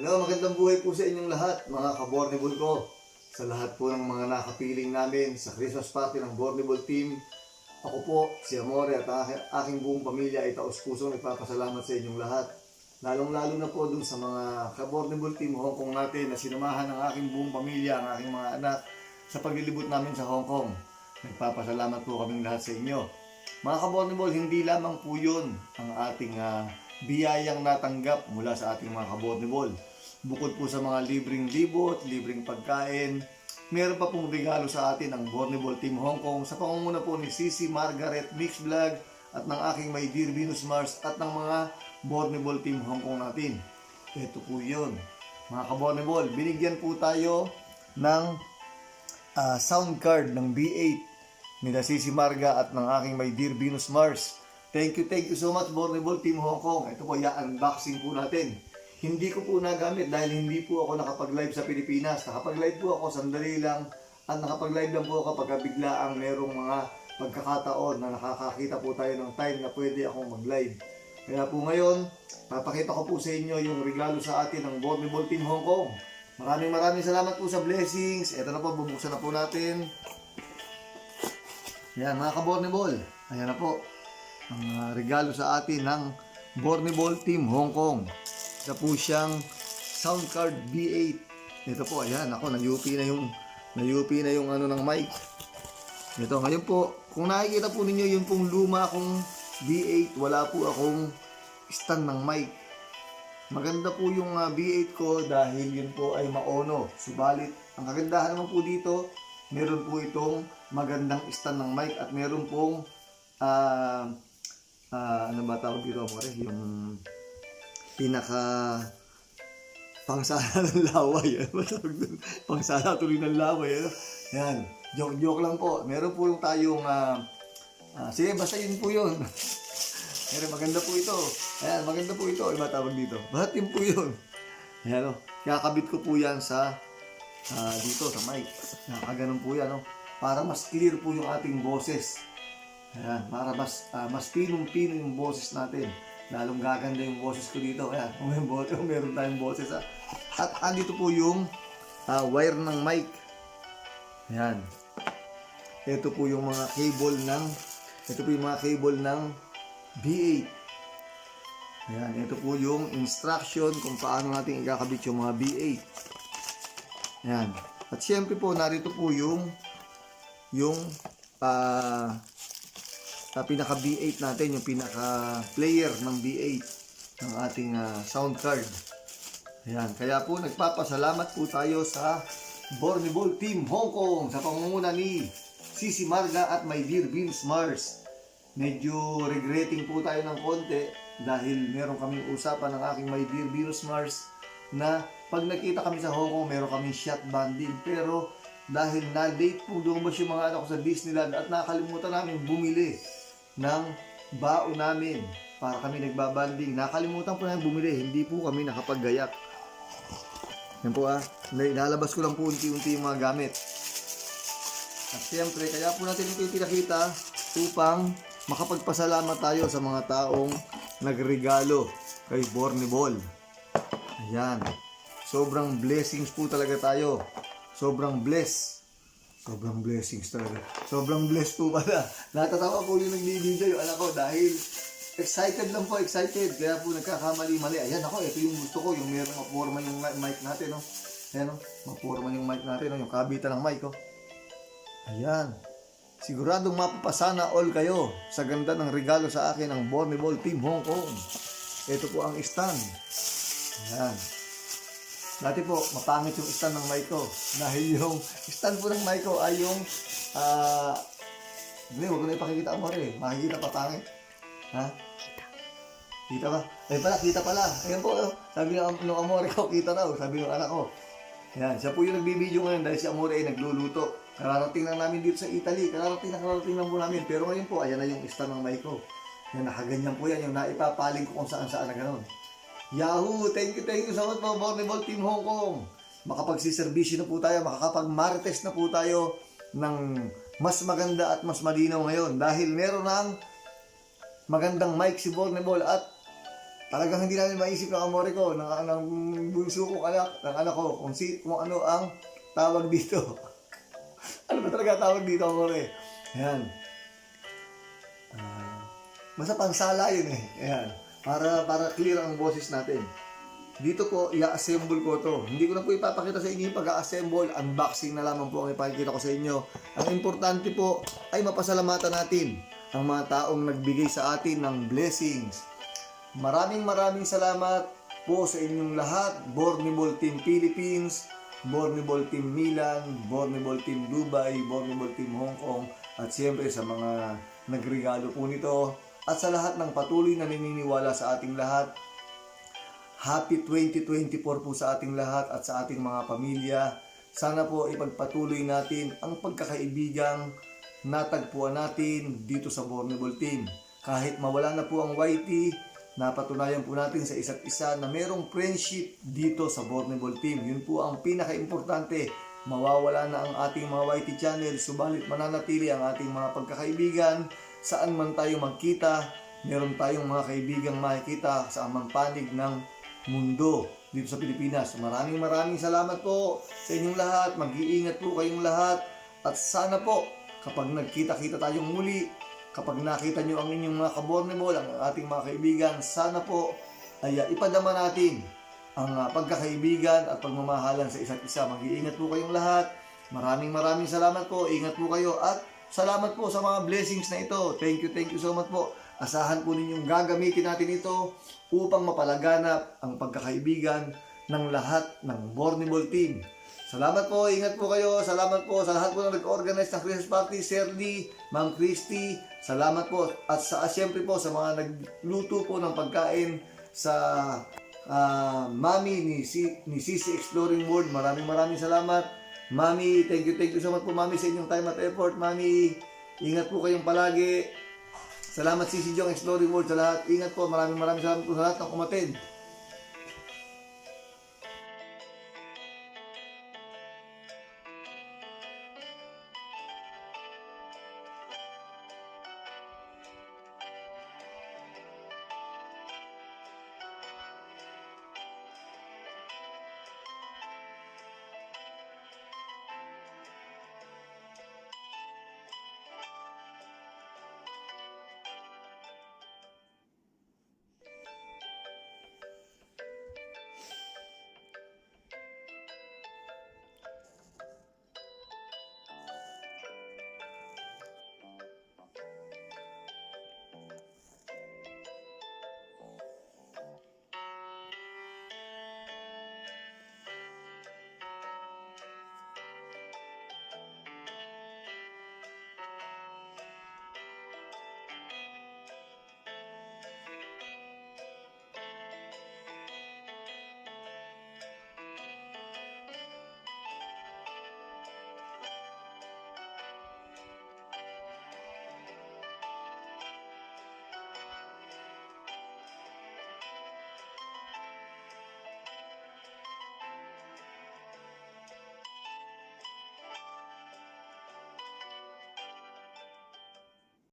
Hello, magandang buhay po sa inyong lahat, mga ka-Bornable ko. Sa lahat po ng mga nakapiling namin sa Christmas party ng Bornable team, ako po, si Amore at aking buong pamilya ay taos-pusong nagpapasalamat sa inyong lahat. Lalong-lalo na po dun sa mga ka-Bornable team Hong Kong natin na sinamahan ng aking buong pamilya, ang aking mga anak sa paglilibot namin sa Hong Kong. Nagpapasalamat po kaming lahat sa inyo. Mga ka-Bornable, hindi lamang po yun ang ating biyayang natanggap mula sa ating mga ka-Bornable. Bukod po sa mga libreng libot, libreng pagkain, meron pa pong regalo sa atin ang Bornable Team Hong Kong sa pangunguna po ni Sisi Margaret Mix Vlog at ng aking My Dear Venus Mars at ng mga Bornable Team Hong Kong natin. Ito po yun. Mga ka-Bornable, binigyan po tayo ng sound card ng B8 ni Sisi Marga at ng aking My Dear Venus Mars. Thank you so much Bornable Team Hong Kong. Ito po, unboxing po natin. Hindi ko po nagamit dahil hindi po ako nakapag-live sa Pilipinas. Nakapag-live po ako sandali lang at nakapag-live lang po ako kapag biglaang merong mga pagkakataon na nakakakita po tayo ng time na pwede akong mag-live. Kaya po ngayon, papakita ko po sa inyo yung regalo sa atin ng Bornable Team Hong Kong. Maraming salamat po sa blessings. Ito na po, bubuksan na po natin. Yan mga ka-Bornable. Ayan na po ang regalo sa atin ng Bornable Team Hong Kong. Isa po siyang sound card B8. Ito po, ayan, ako, na-UP na yung ano ng mic. Ito, ngayon po, kung nakikita po ninyo, yung pong luma kong B8, wala po akong stand ng mic. Maganda po yung B8 ko dahil yun po ay maono. Subalit, ang kagandahan naman po dito, meron po itong magandang stand ng mic at meron pong ano ba tawag dito, Amore? Yung pinaka pangsala ng laway. Pangsala tuloy ng laway. Yan. Joke lang po. Meron po yung tayong sige, basta yun po yun. Pero maganda po ito. Ayan, maganda po ito. Iba tawag dito. Bahat yun po yun. Ayan o. Kakabit ko po yan sa dito sa mic. Nakaganon po yan o. Para mas clear po yung ating boses. Ayan. Para mas pinong-pino yung boses natin. Lalong gaganda yung boses ko dito. Ayan, meron tayong boses. At andito po yung wire ng mic. Ayan. Ito po yung mga cable ng B8. Ayan, ito po yung instruction kung paano natin ikakabit yung mga B8. Ayan. At syempre po, narito po yung pinaka B8 natin, yung pinaka player ng B8 ng ating sound card. Ayan, kaya po nagpapasalamat po tayo sa Bornable Team Hong Kong sa pangunguna ni Sisi Marga at My Dear Venus Mars. Medyo regretting po tayo ng konti dahil meron kaming usapan ng aking My Dear Venus Mars na pag nakita kami sa Hong Kong, meron kaming shot banding. Pero dahil na-late po lumabas yung mga anak ko sa Disneyland at nakalimutan namin bumili ng baon namin para kami nagbabanding. Nakalimutan po namin bumili, hindi po kami nakapaggayak. Yan po nalabas ko lang po unti-unti yung mga gamit. At siyempre, kaya po natin ito pinakita upang makapagpasalamat tayo sa mga taong nagregalo kay Bornable. Ayan. Sobrang blessings po talaga tayo. Sobrang blessings talaga. Sobrang blessed po pala. Natatawa po yung nagbibideo yung anak ko dahil excited lang po, excited. Kaya po nagkakamali-mali. Ayan ako, ito yung gusto ko, yung merong maporma yung mic natin, no? Ayan, no? Maporma yung mic natin, no? Yung kabitan ng mic, oh. Ayan. Siguradong mapapasana all kayo sa ganda ng regalo sa akin ng Bornable Team Hong Kong. Ito po ang stand. Ayan. Dati po, mapangit yung stand ng mic ko. Dahil yung stand po ng mic ko ay yung hindi, huwag ko na ipakikita mo rin. Makikita pa pangit. Ha? Kita ba? Ay pala, kita pala. Ayan po, sabi ng Amore ko, kita raw. Sabi ng anak ko. Ayan, siya po yung nagbibideo ngayon dahil si Amore ay nagluluto. Kararating lang namin dito sa Italy. Kararating lang po namin. Pero ngayon po, ayan na yung stand ng mic ko. Yan, nakaganyan po yan. Yung naipapaling ko kung saan-saan na gano'n. Yahoo! Thank you so much po, Bornable Team Hong Kong. Makapagsiservisyo na po tayo, makakapag-marites na po tayo ng mas maganda at mas malinaw ngayon. Dahil meron ng magandang mic si Bornable at talagang hindi namin maisip ng amore ko, ng bunso ko ng anak ko, kung ano ang tawag dito. Ano ba talaga tawag dito, amore? Ayan. Basta pansala yun eh. Ayan. Para clear ang boses natin. Dito po, i-assemble ko to. Hindi ko na po ipapakita sa inyo yung pag-assemble. Unboxing na lamang po ang ipakikita ko sa inyo. Ang importante po ay mapasalamatan natin ang mga taong nagbigay sa atin ng blessings. Maraming salamat po sa inyong lahat. Borniball Team Philippines, Borniball Team Milan, Borniball Team Dubai, Borniball Team Hong Kong, at siyempre sa mga nagregalo po nito. At sa lahat ng patuloy na naniniwala sa ating lahat, Happy 2024 po sa ating lahat at sa ating mga pamilya. Sana po ipagpatuloy natin ang pagkakaibigang natagpuan natin dito sa Borniball Team. Kahit mawala na po ang YT, napatunayan po natin sa isa't isa na merong friendship dito sa Borniball Team. Yun po ang pinaka-importante. Mawawala na ang ating mga YT channel, subalit mananatili ang ating mga pagkakaibigan. Saan man tayo magkita, meron tayong mga kaibigang makikita sa amang panig ng mundo dito sa Pilipinas. Maraming salamat po sa inyong lahat. Mag-iingat po kayong lahat. At sana po, kapag nagkita-kita tayong muli, kapag nakita nyo ang inyong mga kaborniball, ang ating mga kaibigan, sana po ay ipadama natin ang pagkakaibigan at pagmamahalan sa isa't isa. Mag-iingat po kayong lahat. Maraming salamat po. Ingat po kayo at salamat po sa mga blessings na ito. Thank you so much po. Asahan po ninyong gagamitin natin ito upang mapalaganap ang pagkakaibigan ng lahat ng Borniball Team. Salamat po, ingat po kayo. Salamat po sa lahat po na nag-organize ng Christmas party, Sir Lee, Ma'am Christy. Salamat po. At siyempre po sa mga nagluto po ng pagkain sa Mami ni Sisi Exploring World. Maraming salamat. Mami, thank you so much po, Mami, sa inyong time at effort. Mami, ingat po kayong palagi. Salamat Sisi Jong Exploring World sa lahat. Ingat po. Maraming salamat po sa lahat ng kumatin.